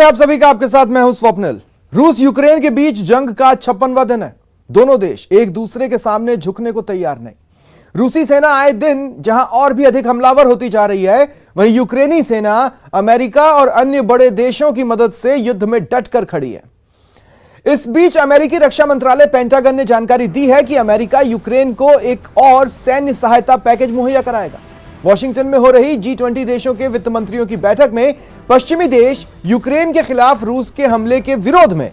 आप सभी का आपके साथ मैं हूं स्वप्निल। रूस यूक्रेन के बीच जंग का 56वां दिन है। दोनों देश एक दूसरे के सामने झुकने को तैयार नहीं। रूसी सेना आए दिन जहां और भी अधिक हमलावर होती जा रही है, वहीं यूक्रेनी सेना अमेरिका और अन्य बड़े देशों की मदद से युद्ध में डटकर खड़ी है। इस बीच अमेरिकी रक्षा मंत्रालय पेंटागन ने जानकारी दी है कि अमेरिका यूक्रेन को एक और सैन्य सहायता पैकेज मुहैया कराएगा। वॉशिंगटन में हो रही G20 देशों के वित्त मंत्रियों की बैठक में पश्चिमी देश यूक्रेन के खिलाफ रूस के हमले के विरोध में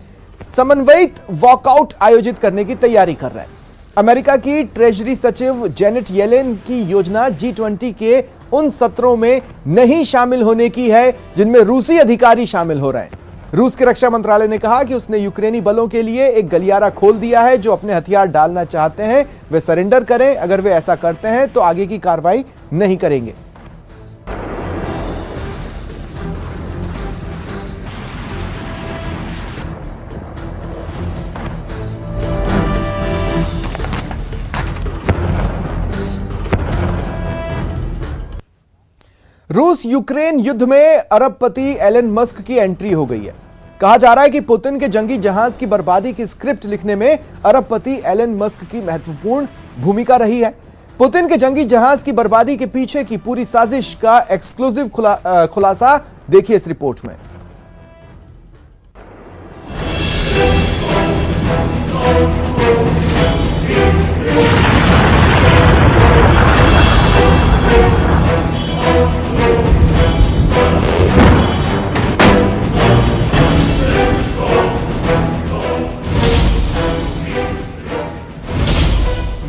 समन्वयित वॉकआउट आयोजित करने की तैयारी कर रहे हैं। अमेरिका की ट्रेजरी सचिव जेनेट येलेन की योजना G20 के उन सत्रों में नहीं शामिल होने की है जिनमें रूसी अधिकारी शामिल हो रहे हैं। रूस के रक्षा मंत्रालय ने कहा कि उसने यूक्रेनी बलों के लिए एक गलियारा खोल दिया है। जो अपने हथियार डालना चाहते हैं वे सरेंडर करें। अगर वे ऐसा करते हैं तो आगे की कार्रवाई नहीं करेंगे। रूस यूक्रेन युद्ध में अरबपति एलन मस्क की एंट्री हो गई है। कहा जा रहा है कि पुतिन के जंगी जहाज की बर्बादी की स्क्रिप्ट लिखने में अरबपति एलन मस्क की महत्वपूर्ण भूमिका रही है। पुतिन के जंगी जहाज की बर्बादी के पीछे की पूरी साजिश का एक्सक्लूसिव खुलासा देखिए इस रिपोर्ट में।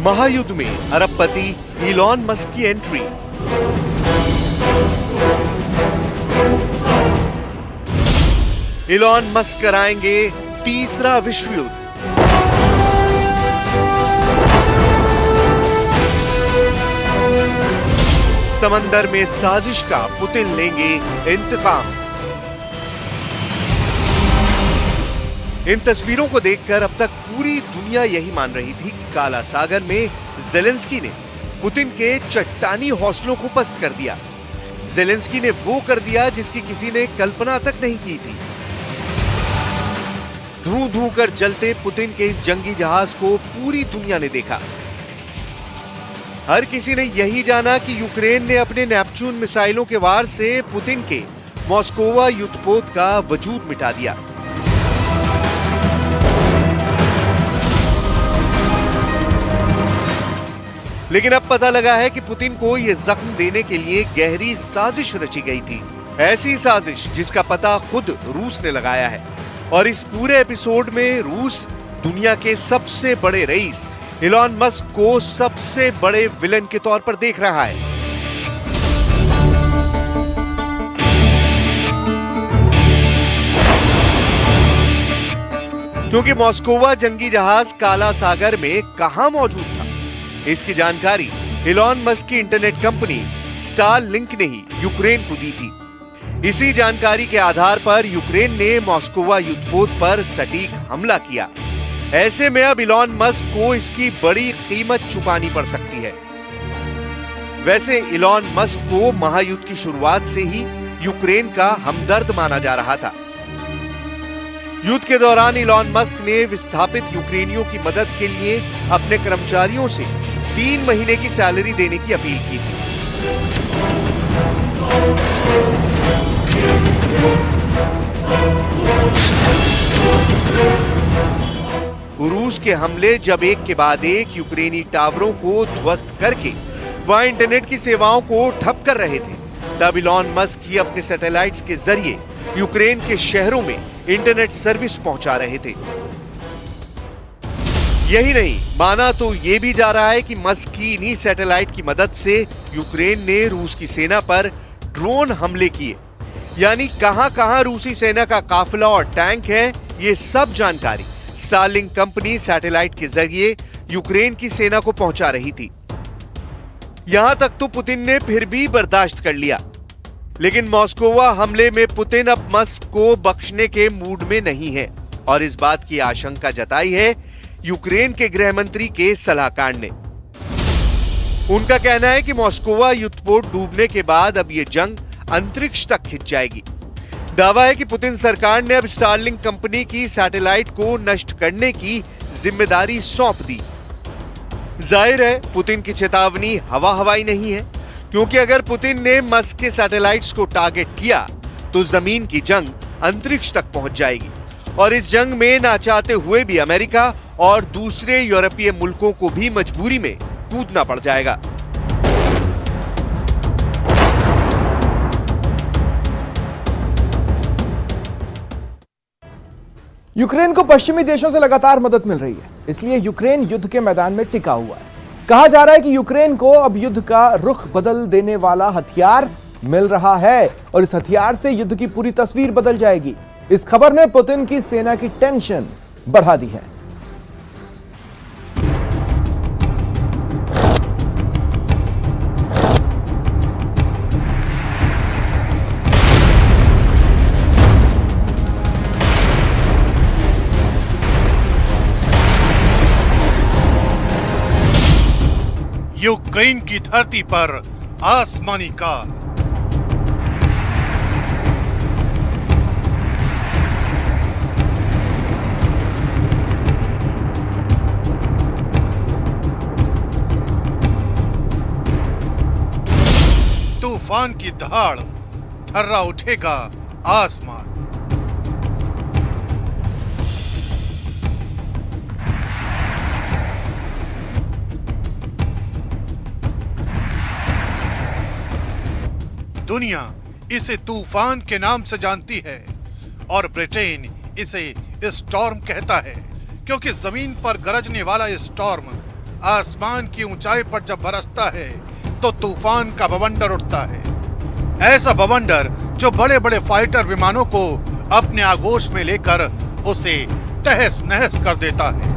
महायुद्ध में अरबपति इलॉन मस्क की एंट्री। इलॉन मस्क कराएंगे तीसरा विश्व युद्ध। समंदर में साजिश का पुतिन लेंगे इंतकाम। इन तस्वीरों को देखकर अब तक पूरी दुनिया यही मान रही थी कि काला सागर में ज़ेलेंस्की ने पुतिन के चट्टानी हौसलों को पस्त कर दिया। ज़ेलेंस्की ने वो कर दिया जिसकी किसी ने कल्पना तक नहीं की थी। धू धू कर जलते पुतिन के इस जंगी जहाज को पूरी दुनिया ने देखा। हर किसी ने यही जाना कि यूक्रेन ने अपने नेपच्यून मिसाइलों के वार से पुतिन के मॉस्कोवा युद्धपोत का वजूद मिटा दिया। लेकिन अब पता लगा है कि पुतिन को यह जख्म देने के लिए गहरी साजिश रची गई थी। ऐसी साजिश जिसका पता खुद रूस ने लगाया है। और इस पूरे एपिसोड में रूस दुनिया के सबसे बड़े रईस इलॉन मस्क को सबसे बड़े विलन के तौर पर देख रहा है। क्योंकि मॉस्कोवा जंगी जहाज काला सागर में कहां मौजूद था, इसकी जानकारी इलॉन मस्क की इंटरनेट कंपनी स्टारलिंक ने ही यूक्रेन को दी थी। इसी जानकारी के आधार पर यूक्रेन ने मॉस्कोवा युद्धपोत पर सटीक हमला किया। ऐसे में अब इलॉन मस्क को इसकी बड़ी कीमत चुकानी पड़ सकती है। वैसे इलॉन मस्क को महायुद्ध की शुरुआत से ही यूक्रेन का हमदर्द माना जा रहा था। युद्ध के दौरान इलॉन मस्क ने विस्थापित यूक्रेनियों की मदद के लिए अपने कर्मचारियों से 3 महीने की सैलरी देने की अपील की थी। रूस के हमले जब एक के बाद एक यूक्रेनी टावरों को ध्वस्त करके वहां इंटरनेट की सेवाओं को ठप कर रहे थे, तब इलॉन मस्क ही अपने सैटेलाइट्स के जरिए यूक्रेन के शहरों में इंटरनेट सर्विस पहुंचा रहे थे। यही नहीं, माना तो यह भी जा रहा है कि मस्क की इन्हीं सैटेलाइट की मदद से यूक्रेन ने रूस की सेना पर ड्रोन हमले किए। यानी कहां-कहां रूसी सेना का काफिला और टैंक है, ये सब जानकारी स्टारलिंक कंपनी सैटेलाइट के जरिए यूक्रेन की सेना को पहुंचा रही थी। यहां तक तो पुतिन ने फिर भी बर्दाश्त कर लिया। लेकिन मॉस्कोवा हमले में पुतिन अब मस्क को बख्शने के मूड में नहीं है और इस बात की आशंका जताई है यूक्रेन के गृह मंत्री के सलाहकार ने। उनका कहना है कि मॉस्कोवा युद्धपोत डूबने के बाद अब यह जंग अंतरिक्ष तक खिंच जाएगी। दावा है कि पुतिन सरकार ने अब स्टारलिंक कंपनी की सैटेलाइट को नष्ट करने की जिम्मेदारी सौंप दी। जाहिर है पुतिन की चेतावनी हवा हवाई नहीं है, क्योंकि अगर पुतिन ने मस्क के सैटेलाइट्स को टारगेट किया तो जमीन की जंग अंतरिक्ष तक पहुंच जाएगी और इस जंग में ना चाहते हुए भी अमेरिका और दूसरे यूरोपीय मुल्कों को भी मजबूरी में कूदना पड़ जाएगा। यूक्रेन को पश्चिमी देशों से लगातार मदद मिल रही है, इसलिए यूक्रेन युद्ध के मैदान में टिका हुआ है। कहा जा रहा है कि यूक्रेन को अब युद्ध का रुख बदल देने वाला हथियार मिल रहा है और इस हथियार से युद्ध की पूरी तस्वीर बदल जाएगी। इस खबर ने पुतिन की सेना की टेंशन बढ़ा दी है। यूक्रेन की धरती पर आसमानी कार। तूफान की दहाड़, थर्रा उठेगा आसमान। दुनिया इसे तूफान के नाम से जानती है और ब्रिटेन इसे स्टॉर्म कहता है, क्योंकि जमीन पर गरजने वाला स्टॉर्म आसमान की ऊंचाई पर जब बरसता है तो तूफान का बवंडर उठता है। ऐसा बवंडर जो बड़े बड़े फाइटर विमानों को अपने आगोश में लेकर उसे तहस नहस कर देता है।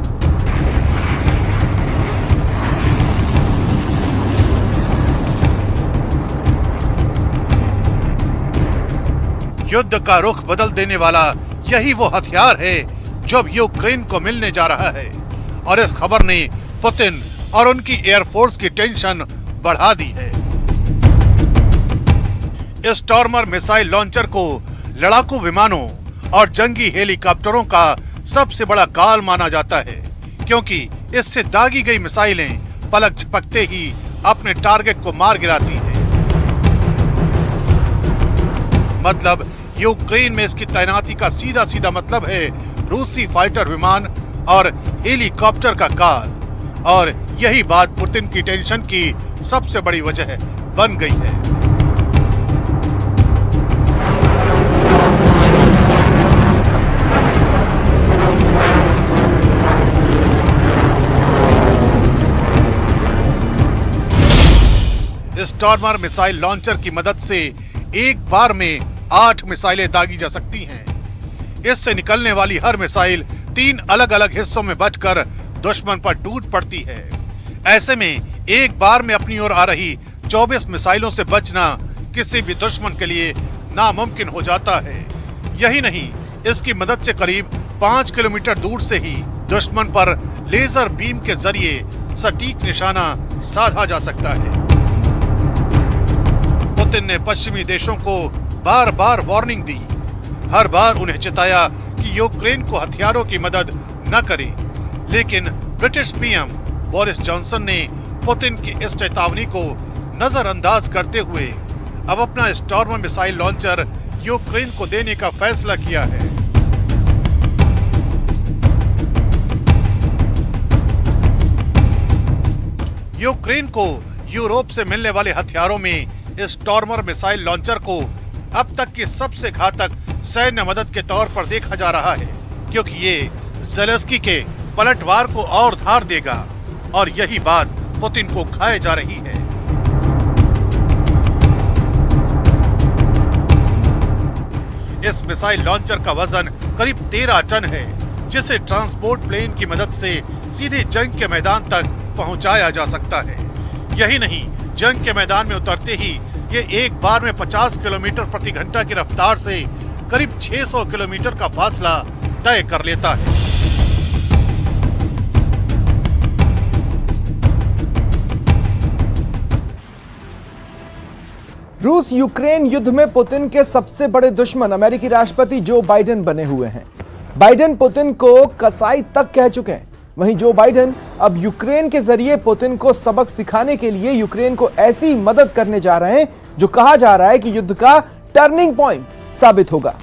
युद्ध का रुख बदल देने वाला यही वो हथियार है जो अब यूक्रेन को मिलने जा रहा है और इस खबर ने पुतिन और उनकी एयरफोर्स की टेंशन बढ़ा दी है। स्टॉर्मर मिसाइल लॉन्चर को लड़ाकू विमानों और जंगी हेलीकॉप्टरों का सबसे बड़ा काल माना जाता है, क्योंकि इससे दागी गई मिसाइलें पलक झपकते ही अपने टारगेट को मार गिराती हैं। मतलब यूक्रेन में इसकी तैनाती का सीधा सीधा मतलब है रूसी फाइटर विमान और हेलीकॉप्टर का काल, और यही बात पुतिन की टेंशन की सबसे बड़ी वजह बन गई है। स्टॉर्मर मिसाइल लॉन्चर की मदद से एक बार में 8 मिसाइलें दागी जा सकती हैं। इससे निकलने वाली हर मिसाइल 3 अलग अलग हिस्सों में बंटकर दुश्मन पर टूट पड़ती है। ऐसे में एक बार में अपनी ओर आ रही 24 मिसाइलों से बचना किसी भी दुश्मन के लिए नामुमकिन हो जाता है। यही नहीं, इसकी मदद से करीब 5 किलोमीटर दूर से ही दुश्मन पर लेजर बीम के जरिए सटीक निशाना साधा जा सकता है। पुतिन ने पश्चिमी देशों को बार बार वार्निंग दी, हर बार उन्हें चिताया कि यूक्रेन को हथियारों की मदद न करें, लेकिन ब्रिटिश पीएम बोरिस जॉनसन ने पुतिन की इस चेतावनी को नजरअंदाज करते हुए अब अपना स्टॉर्मर मिसाइल लॉन्चर यूक्रेन को देने का फैसला किया है। यूक्रेन को यूरोप से मिलने वाले हथियारों में स्टॉर्मर मिसाइल लॉन्चर को अब तक की सबसे घातक सैन्य मदद के तौर पर देखा जा रहा है, क्योंकि ये ज़ेलेंस्की के पलटवार को और धार देगा, और यही बात पुतिन को खाए जा रही है। इस मिसाइल लॉन्चर का वजन करीब 13 टन है, जिसे ट्रांसपोर्ट प्लेन की मदद से सीधे जंग के मैदान तक पहुंचाया जा सकता है। यही नहीं, जंग के मैदान में उतरते ही ये एक बार में 50 किलोमीटर प्रति घंटा की रफ्तार से करीब 600 किलोमीटर का फासला तय कर लेता है। रूस यूक्रेन युद्ध में पुतिन के सबसे बड़े दुश्मन अमेरिकी राष्ट्रपति जो बाइडेन बने हुए हैं। बाइडेन पुतिन को कसाई तक कह चुके हैं। वहीं जो बाइडेन अब यूक्रेन के जरिए पुतिन को सबक सिखाने के लिए यूक्रेन को ऐसी मदद करने जा रहे हैं जो कहा जा रहा है कि युद्ध का टर्निंग पॉइंट साबित होगा।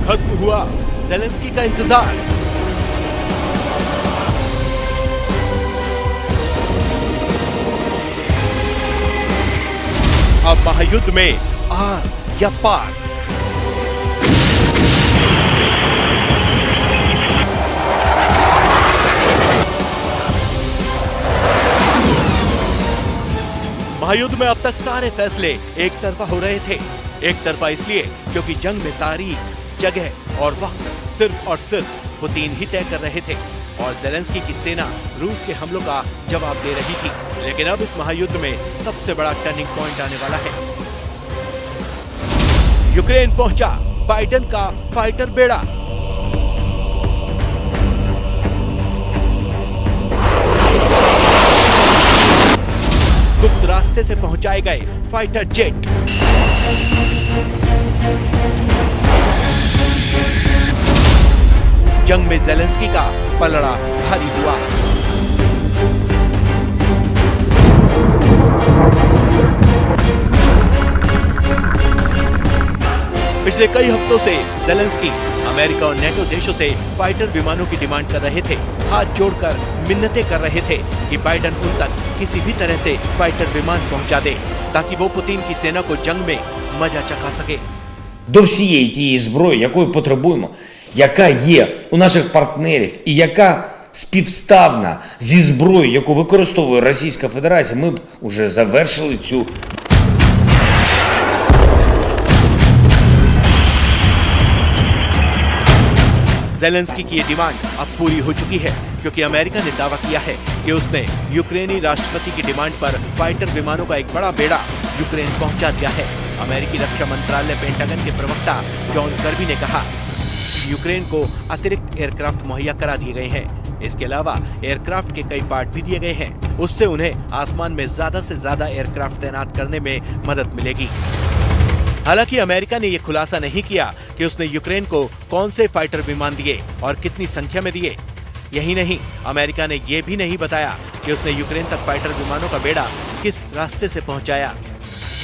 खत्म हुआ ज़ेलेंस्की का इंतजार। अब महायुद्ध में आर या पार। महायुद्ध में अब तक सारे फैसले एक तरफा हो रहे थे। एक तरफा इसलिए क्योंकि जंग में तारीख, जगह और वक्त सिर्फ और सिर्फ पुतिन ही तय कर रहे थे और ज़ेलेंस्की की सेना रूस के हमलों का जवाब दे रही थी। लेकिन अब इस महायुद्ध में सबसे बड़ा टर्निंग पॉइंट आने वाला है। यूक्रेन पहुंचा बाइडेन का फाइटर बेड़ा। गुप्त रास्ते से पहुंचाए गए फाइटर जेट। जंग में ज़ेलेंस्की का पलड़ा भारी हुआ। पिछले कई हफ्तों से ज़ेलेंस्की अमेरिका और नेटो देशों से फाइटर विमानों की डिमांड कर रहे थे। हाथ जोड़कर मिन्नतें कर रहे थे कि बाइडेन उन तक किसी भी तरह से फाइटर विमान पहुंचा दे ताकि वो पुतिन की सेना को जंग में मजा चखा सके। До всієї тієї зброї, якої потребуємо, яка є у наших партнерів і яка співставна зі зброєю, яку використовує Російська Федерація, ми б уже завершили цю. ज़ेलेंस्की की ये डिमांड अब पूरी हो चुकी है क्योंकि अमेरिका ने दावा किया है कि उसने यूक्रेनी राष्ट्रपति की डिमांड पर फाइटर विमानों का एक बड़ा बेड़ा यूक्रेन पहुंचा दिया है। अमेरिकी रक्षा मंत्रालय पेंटागन के प्रवक्ता जॉन कर्बी ने कहा कि यूक्रेन को अतिरिक्त एयरक्राफ्ट मुहैया करा दिए गए हैं। इसके अलावा एयरक्राफ्ट के कई पार्ट भी दिए गए हैं। उससे उन्हें आसमान में ज्यादा से ज्यादा एयरक्राफ्ट तैनात करने में मदद मिलेगी। हालांकि अमेरिका ने यह खुलासा नहीं किया कि उसने यूक्रेन को कौन से फाइटर विमान दिए और कितनी संख्या में दिए। यही नहीं, अमेरिका ने यह भी नहीं बताया कि उसने यूक्रेन तक फाइटर विमानों का बेड़ा किस रास्ते से पहुंचाया।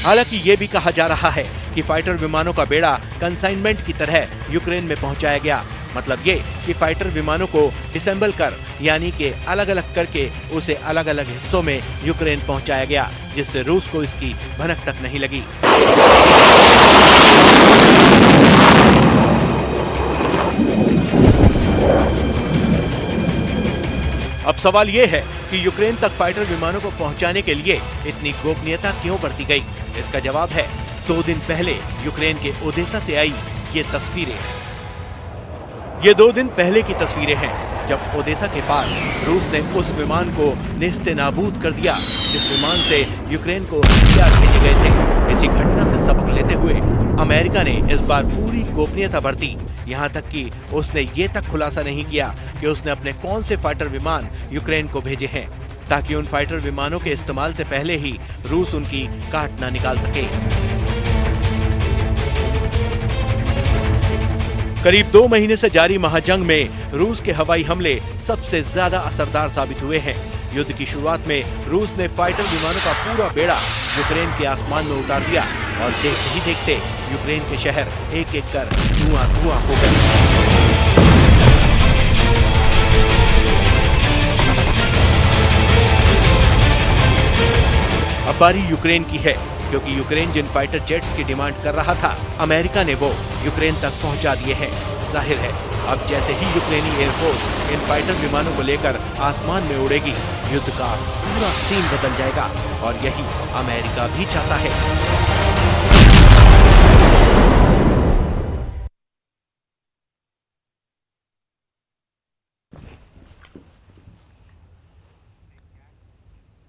हालांकि ये भी कहा जा रहा है कि फाइटर विमानों का बेड़ा कंसाइनमेंट की तरह यूक्रेन में पहुंचाया गया। मतलब ये कि फाइटर विमानों को डिसेंबल कर यानी कि अलग अलग करके उसे अलग अलग हिस्सों में यूक्रेन पहुंचाया गया, जिससे रूस को इसकी भनक तक नहीं लगी। अब सवाल ये है कि यूक्रेन तक फाइटर विमानों को पहुंचाने के लिए इतनी गोपनीयता क्यों बरती गई। इसका जवाब है 2 दिन पहले यूक्रेन के ओदेसा से आई ये तस्वीरें। ये 2 दिन पहले की तस्वीरें हैं जब ओदेसा के पास रूस ने उस विमान को नेस्तनाबूद कर दिया जिस विमान से यूक्रेन को हथियार भेजे गए थे। इसी घटना से सबक लेते हुए अमेरिका ने इस बार पूरी गोपनीयता बरती। यहाँ तक कि उसने ये तक खुलासा नहीं किया कि उसने अपने कौन से फाइटर विमान यूक्रेन को भेजे हैं, ताकि उन फाइटर विमानों के इस्तेमाल से पहले ही रूस उनकी काट ना निकाल सके। करीब 2 महीने से जारी महाजंग में रूस के हवाई हमले सबसे ज्यादा असरदार साबित हुए हैं। युद्ध की शुरुआत में रूस ने फाइटर विमानों का पूरा बेड़ा यूक्रेन के आसमान में उतार दिया और देखते ही देखते यूक्रेन के शहर एक एक कर धुआं-धुआं हो गए। अब बारी यूक्रेन की है क्योंकि यूक्रेन जिन फाइटर जेट्स की डिमांड कर रहा था, अमेरिका ने वो यूक्रेन तक पहुंचा दिए हैं। जाहिर है अब जैसे ही यूक्रेनी एयरफोर्स इन फाइटर विमानों को लेकर आसमान में उड़ेगी, युद्ध का पूरा सीन बदल जाएगा और यही अमेरिका भी चाहता है।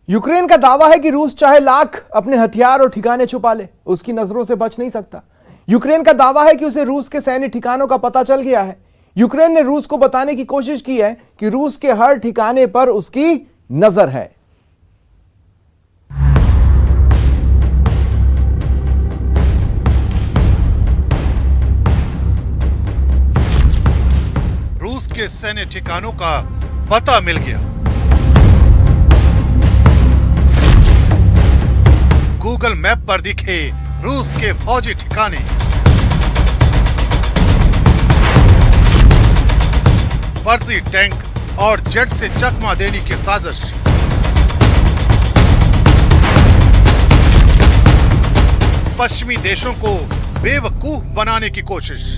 यूक्रेन का दावा है कि रूस चाहे लाख अपने हथियार और ठिकाने छुपा ले, उसकी नजरों से बच नहीं सकता। यूक्रेन का दावा है कि उसे रूस के सैन्य ठिकानों का पता चल गया है। यूक्रेन ने रूस को बताने की कोशिश की है कि रूस के हर ठिकाने पर उसकी नजर है। रूस के सैन्य ठिकानों का पता मिल गया। गूगल मैप पर दिखे रूस के फौजी ठिकाने। फर्जी टैंक और जेट से चकमा देने की साजिश। पश्चिमी देशों को बेवकूफ बनाने की कोशिश।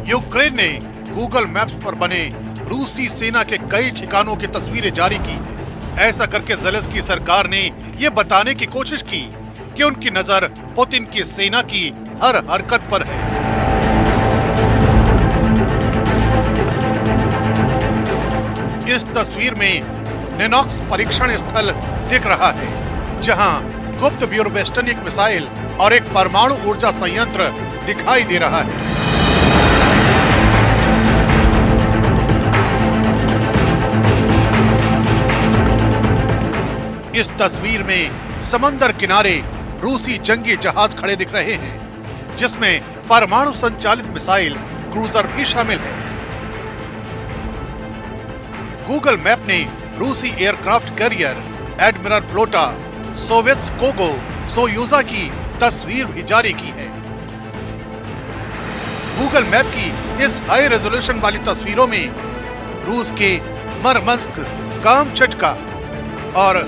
यूक्रेन ने गूगल मैप्स पर बने रूसी सेना के कई ठिकानों की तस्वीरें जारी की। ऐसा करके ज़ेलेंस्की सरकार ने यह बताने की कोशिश की कि उनकी नजर पुतिन की सेना की हर हरकत पर है। इस तस्वीर में नेनॉक्स परीक्षण स्थल दिख रहा है, जहां गुप्त ब्यूरोवेस्टनिक मिसाइल और एक परमाणु ऊर्जा संयंत्र दिखाई दे रहा है। इस तस्वीर में समंदर किनारे रूसी जंगी जहाज खड़े दिख रहे हैं, जिसमें परमाणु संचालित मिसाइल क्रूजर भी शामिल है। गूगल मैप ने रूसी एयरक्राफ्ट कैरियर एडमिरल फ्लोटा सोवेत्स्कोगो सोयूजा की तस्वीर भी जारी की है। गूगल मैप की इस हाई रेजोल्यूशन वाली तस्वीरों में रूस के मरमंस्क, कामचटका और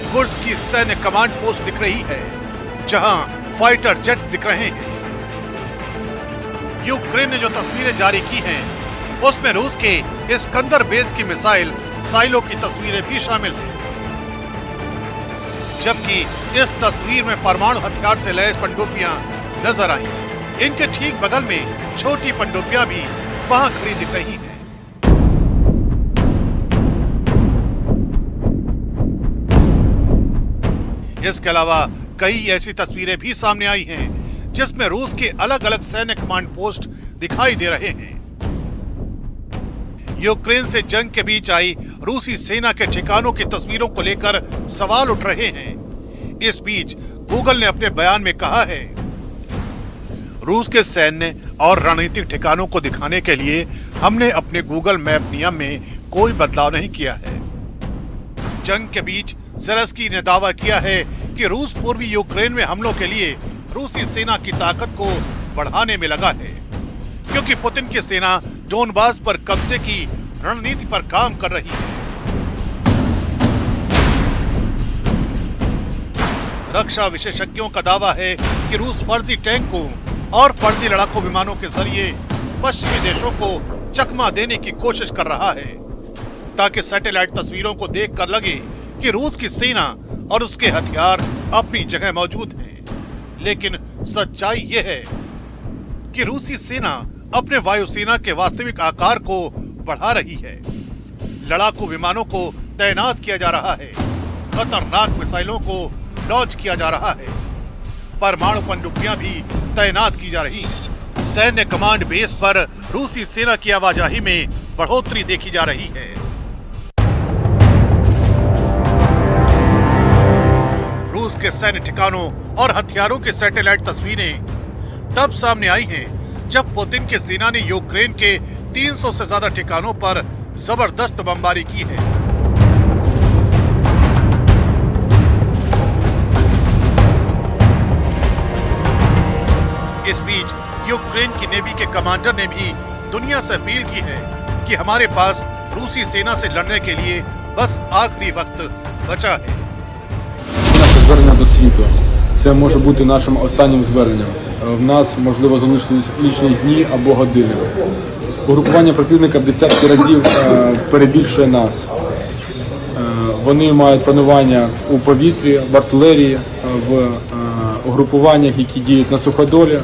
कुर्स्क की सैन्य कमांड पोस्ट दिख रही है, जहां फाइटर जेट दिख रहे हैं। यूक्रेन ने जो तस्वीरें जारी की हैं, उसमें रूस के इस्कंदर बेस की मिसाइल साइलो की तस्वीरें भी शामिल हैं। जबकि इस तस्वीर में परमाणु हथियार से लैस पनडुब्बियां नजर आई। इनके ठीक बगल में छोटी पनडुब्बियां भी वहां खड़ी दिख रही हैं। इसके अलावा कई ऐसी तस्वीरें भी सामने आई हैं, जिसमें रूस के अलग अलग सैन्य कमांड पोस्ट दिखाई दे रहे हैं। यूक्रेन से जंग के बीच आई रूसी सेना के ठिकानों की तस्वीरों को लेकर सवाल उठ रहे हैं। इस बीच गूगल ने अपने बयान में कहा है, रूस के सैन्य और रणनीतिक ठिकानों को दिखाने के लिए हमने अपने गूगल मैप नियम में कोई बदलाव नहीं किया है। जंग के बीच ज़ेलेंस्की ने दावा किया है कि रूस पूर्वी यूक्रेन में हमलों के लिए रूसी सेना की ताकत को बढ़ाने में लगा है, क्योंकि पुतिन की सेना डोनबास पर कब्जे की रणनीति पर काम कर रही है। रक्षा विशेषज्ञों का दावा है कि रूस फर्जी टैंकों और फर्जी लड़ाकू विमानों के जरिए पश्चिमी देशों को चकमा देने की कोशिश कर रहा है, ताकि सैटेलाइट तस्वीरों को देखकर लगे कि रूस की सेना और उसके हथियार अपनी जगह मौजूद हैं। लेकिन सच्चाई यह है कि रूसी सेना अपने वायुसेना के वास्तविक आकार को बढ़ा रही है। लड़ाकू विमानों को तैनात किया जा रहा है, खतरनाक मिसाइलों को लॉन्च किया जा रहा है, परमाणु पनडुब्बियां भी तैनात की जा रही हैं। सैन्य कमांड बेस पर रूसी सेना की आवाजाही में बढ़ोतरी देखी जा रही है। रूस के सैन्य ठिकानों और हथियारों की सैटेलाइट तस्वीरें तब सामने आई हैं, जब पुतिन की सेना ने यूक्रेन के 300 से ज्यादा ठिकानों पर जबरदस्त बमबारी की है। इस बीच यूक्रेन की नेवी के कमांडर ने भी दुनिया से अपील की है कि हमारे पास रूसी सेना से लड़ने के लिए बस आखिरी वक्त बचा है। Наше звернення до світу. Це може бути нашим останнім зверненням. В нас, можливо, залишились лічні дні або години. Угрупування противника в десятки разів перебільшує нас. Вони мають панування у повітрі, в артилерії, в угрупуваннях, які діють на суходолі.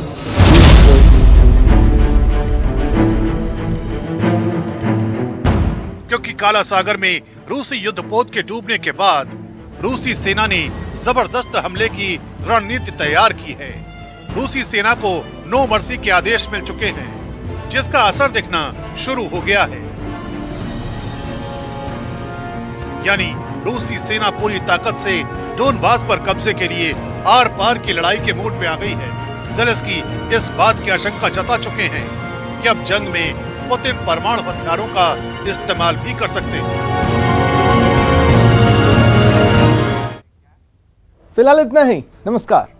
काला सागर में रूसी युद्धपोत के डूबने के बाद रूसी सेना ने जबरदस्त हमले की रणनीति तैयार की है। रूसी सेना को नो मर्सी के आदेश मिल चुके हैं, जिसका असर दिखना शुरू हो गया है। यानी रूसी सेना पूरी ताकत से डोनबास पर कब्जे के लिए आर पार की लड़ाई के मूड में आ गई है। ज़ेलेंस्की इस बात की आशंका जता चुके हैं कि अब जंग में पुतिन परमाणु हथियारों का इस्तेमाल भी कर सकते हैं। फिलहाल इतना ही। नमस्कार।